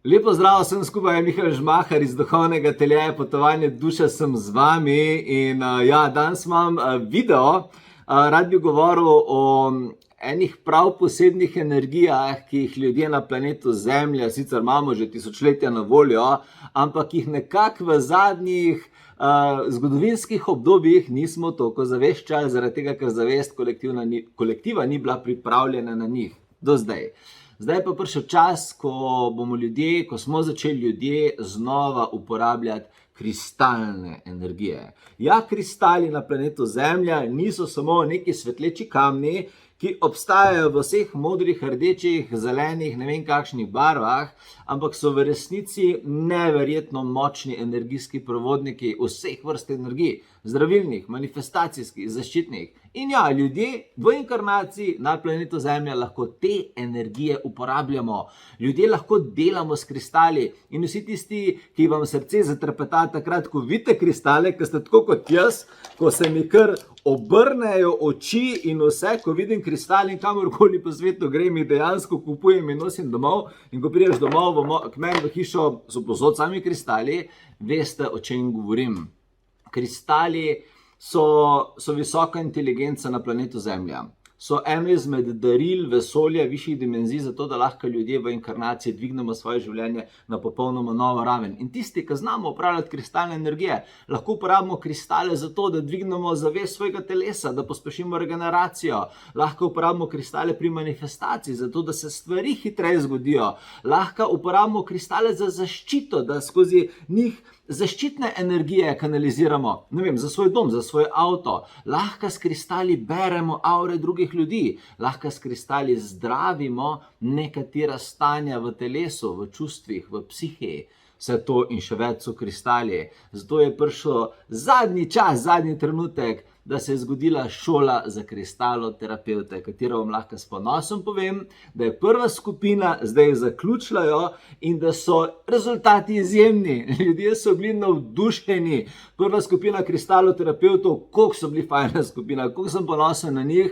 Lepo zdrav, sem skupaj Mihael Žmahar iz Duhovnega telja, potovanje duše sem z vami in danes imam video. Rad bi govoril o enih prav posebnih energijah, ki jih ljudje na planetu Zemlja, sicer imamo že tisočletja na voljo, ampak jih nekako v zadnjih zgodovinskih obdobjih nismo toliko zaveščali, zaradi tega, ker zavest kolektiva ni bila pripravljena na njih do zdaj. Zdaj pa prišel čas, ko smo začeli ljudje znova uporabljati kristalne energije. Ja, kristali na planetu Zemlja niso samo neki svetleči kamni, ki obstajajo v vseh modrih, rdečih, zelenih, ne vem kakšnih barvah, ampak so v resnici neverjetno močni energijski provodniki vseh vrst energij, zdravilnih, manifestacijskih, zaščitnih. In ja, ljudje v inkarnaciji na planetu Zemlja lahko te energije uporabljamo. Ljudje lahko delamo s kristali in vsi tisti, ki vam srce zatrepeta takrat, ko vidite kristale, ki ste tako kot jaz, ko se mi kar obrnejo oči in vse, ko vidim kristal in kamorkoli po svetu grem, jih dejansko kupujem in nosim domov. In ko prideš domov k meni v hišo, so povsod sami kristali, veste, o čem govorim. Kristali so visoka inteligenca na planetu Zemlja. So eno izmed daril vesolja višjih dimenzij, zato da lahko ljudje v inkarnaciji dvignemo svoje življenje na popolnoma novo raven. In tisti, ki znamo upravljati kristalne energije, lahko uporabimo kristale zato, da dvignemo zavest svojega telesa, da pospešimo regeneracijo. Lahko uporabimo kristale pri manifestaciji, zato da se stvari hitreje zgodijo. Lahko uporabimo kristale za zaščito, da skozi njih zaščitne energije kanaliziramo, ne vem, za svoj dom, za svoj avto. Lahko s kristali beremo aure drugih ljudi, lahko s kristali zdravimo nekatera stanja v telesu, v čustvih, v psihi. Vse to in še več so kristali. Zato je prišel zadnji čas, zadnji trenutek, da se je zgodila šola za kristaloterapevte, katero vam lahko s ponosom povem, da je prva skupina zdaj zaključila jo in da so rezultati izjemni. Ljudje so bili navdušeni. Prva skupina kristaloterapevtov, koliko so bili fajna skupina, koliko sem ponosen na njih,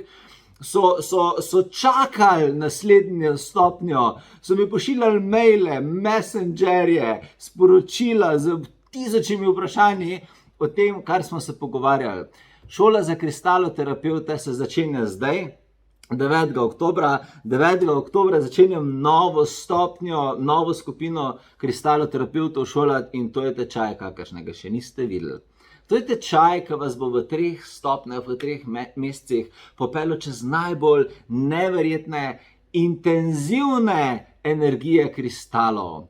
so čakali naslednjo stopnjo, so mi pošiljali maile, messengerje, sporočila z tisočimi vprašanji o tem, kar smo se pogovarjali. Šola za kristaloterapevte se začenja zdaj, 9. oktobra. 9. oktobra začenjam novo stopnjo, novo skupino kristaloterapevtov šolati in to je tečaj, kakršnega še niste videli. To je tečaj, ki vas bo v 3 stopnjah, v 3 mesecih popeljal čez najbolj neverjetne, intenzivne energije kristalov.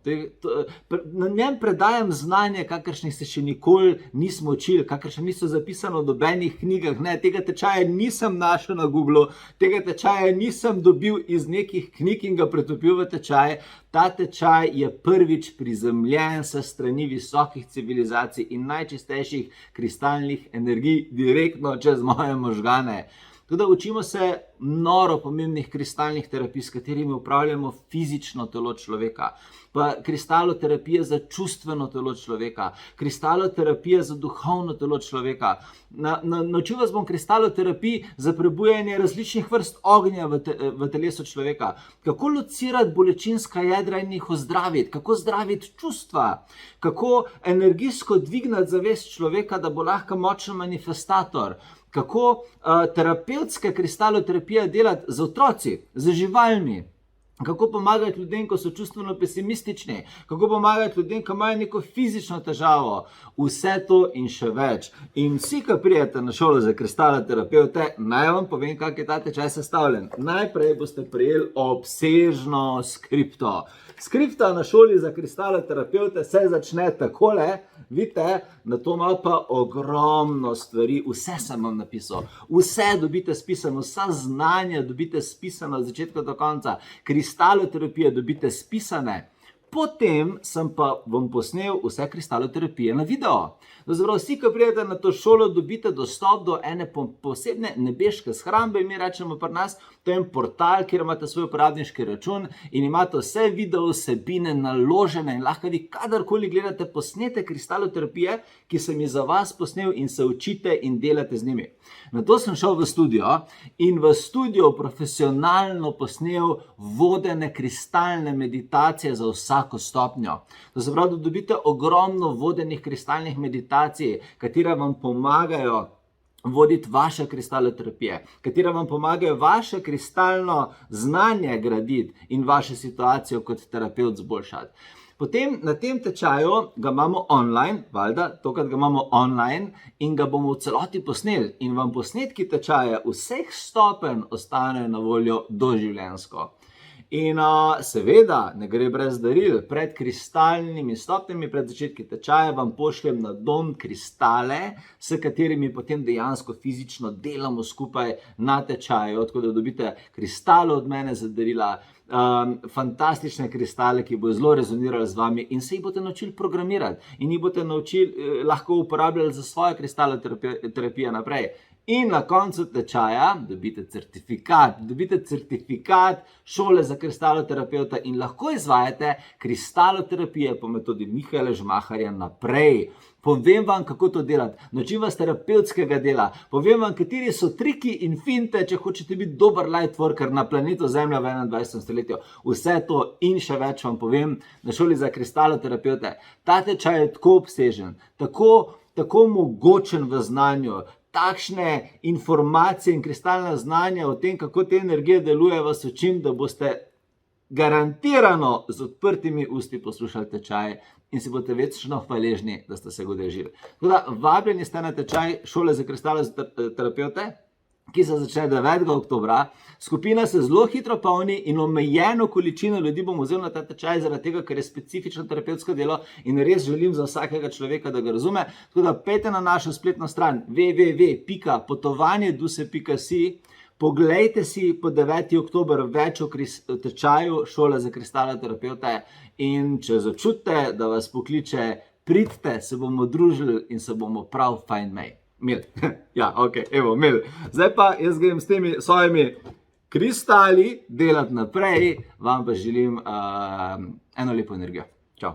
Na njem predajam znanje, kakršnih se še nikoli nismo učili, kakršne niso zapisano v nobenih knjigah. Ne, tega tečaja nisem našel na Googlu, tega tečaja nisem dobil iz nekih knjig in ga pretopil v tečaj. Ta tečaj je prvič prizemljen s strani visokih civilizacij in najčistejših kristalnih energij direktno čez moje možgane. Tako da učimo se noro pomembnih kristalnih terapij, s katerimi upravljamo fizično telo človeka, pa kristaloterapija za čustveno telo človeka, kristaloterapija za duhovno telo človeka. Naučil vas bom kristaloterapij za prebujanje različnih vrst ognja v telesu človeka, kako locirati bolečinska jedra in jih ozdraviti, kako zdraviti čustva, kako energijsko dvignati zavest človeka, da bo lahko močen manifestator, kako terapevtska kristaloterapija delati z otroci, z živalmi, kako pomagati ljudem, ko so čustveno pesimistični, kako pomagati ljudem, ko imajo neko fizično težavo. Vse to in še več. In vsi, ki prijete na šolo za kristaloterapevte, naj vam povem, kak je ta tečaj sestavljen. Najprej boste prijeli obsežno skripto. Skripta na šoli za kristaloterapevte se začne takole. Vidite, na to ima pa ogromno stvari, vse sem vam napisal, vse dobite spisano, vsa znanja dobite spisano od začetka do konca, kristaloterapije dobite spisane. Potem sem pa vam posnel vse kristaloterapije na video. Zdaj, vsi, ki prijete na to šolo, dobite dostop do ene posebne nebeške shrambe, mi rečemo pri nas, to je en portal, kjer imate svoj uporabniški račun in imate vse video vsebine naložene in lahko vi kadarkoli gledate posnete kristaloterapije, ki sem jih za vas posnel in se učite in delate z njimi. Nato sem šel v studio in v studio profesionalno posnel vodene kristalne meditacije za vsako vsako stopnjo. To se pravi, da dobite ogromno vodenih kristalnih meditacij, katera vam pomagajo voditi vaše kristaloterapije, katera vam pomagajo vaše kristalno znanje graditi in vašo situacijo kot terapevt zboljšati. Potem na tem tečaju ga imamo online, valjda, tokrat ga imamo online in ga bomo v celoti posneli in vam posnetki tečaja vseh stopenj ostanejo na voljo doživljenjsko. In seveda ne gre brez daril, pred kristalnimi stopnjami, pred začetki tečaja vam pošljem na dom kristale, s katerimi potem dejansko fizično delamo skupaj na tečaju, tako da dobite kristale od mene za darila, fantastične kristale, ki bodo zelo rezonirali z vami in se jih boste naučili programirati in jih boste naučili, lahko uporabljali za svojo kristaloterapije naprej. In na koncu tečaja dobite certifikat šole za kristaloterapeuta in lahko izvajate kristaloterapije po metodi Mihaela Žmaharja naprej. Povem vam, kako to delati, naučim vas terapevtskega dela, povem vam, kateri so triki in finte, če hočete biti dober light worker na planetu Zemlja v 21. stoletju. Vse to in še več vam povem na šoli za kristaloterapevte. Ta tečaj je tako obsežen, tako mogočen v znanju, takšne informacije in kristalna znanja o tem, kako te energije deluje, vas učim, da boste garantirano z odprtimi usti poslušali tečaje in si boste večno hvaležni, da ste se ga udeležili. Tako da, vabljeni ste na tečaj šole za kristaloterapevte, ki se začne 9. oktobra. Skupina se zelo hitro polni in omejeno količino ljudi bom vzel na ta tečaj zaradi tega, ker je specifično terapevtsko delo in res želim za vsakega človeka, da ga razume. Tako da pejte na našo spletno stran www.potovanjeduse.si, poglejte si po 9. oktober več o tečaju šole za kristaloterapevte in če začutite, da vas pokliče, pridite, se bomo družili in se bomo prav fajn imeli. Mil. Ja, ok, evo, mil. Zdaj pa jaz grem s temi svojimi kristali delati naprej, vam pa želim eno lepo energijo. Čau.